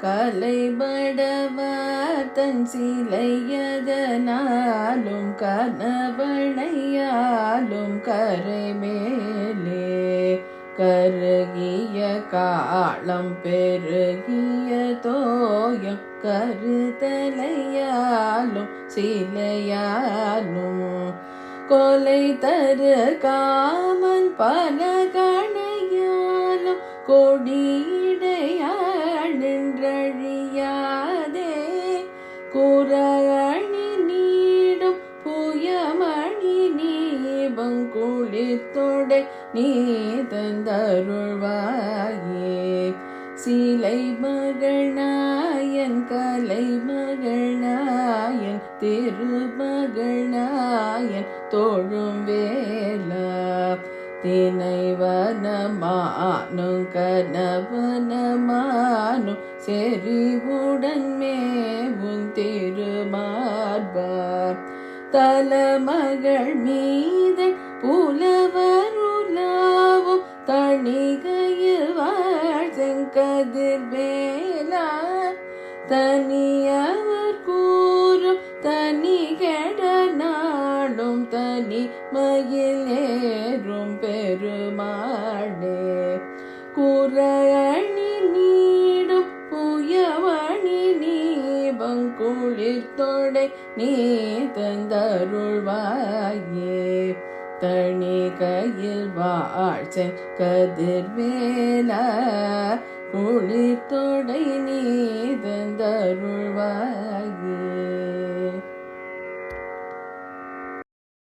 கலைபடவர் தன் சிலையதனாலும் கனவளையாலும் கரைமேலே கருகிய காலம் பெருகிய தோயம் கருதலையாலும் சிலையாலும் கொலை தரு காமன் பல கணையாலும் கொடியிடையாள் நின்றழியாதே குறணி நீடும் புயமணி நீபங்குளித்தொடை நீ தந்தருள்வாயே சிலை மகனாயன் கலை மகனாயன் திருமகனாயன் தோழும் வேலா தினைவனமானும் கனவனமானும் செறிவுடன் மேவும் திருமார்பார் தலமகள் மீதன் புலவருலாவும் தணிகையில் வாழ் செங்கதிர் வேலா தனியவர் கூறும் தனி கெட நாளும் தனி மயில் ஏறும் பெருமாளே குறணி நீடும் புயவணி நீபங்குளிர்தொடை நீ தந்தருள்வாயே தணிகையில் வாழ்ச்சென் கதிர்வேலா குளிர்தொடை நீ தந்தருள்வாயே.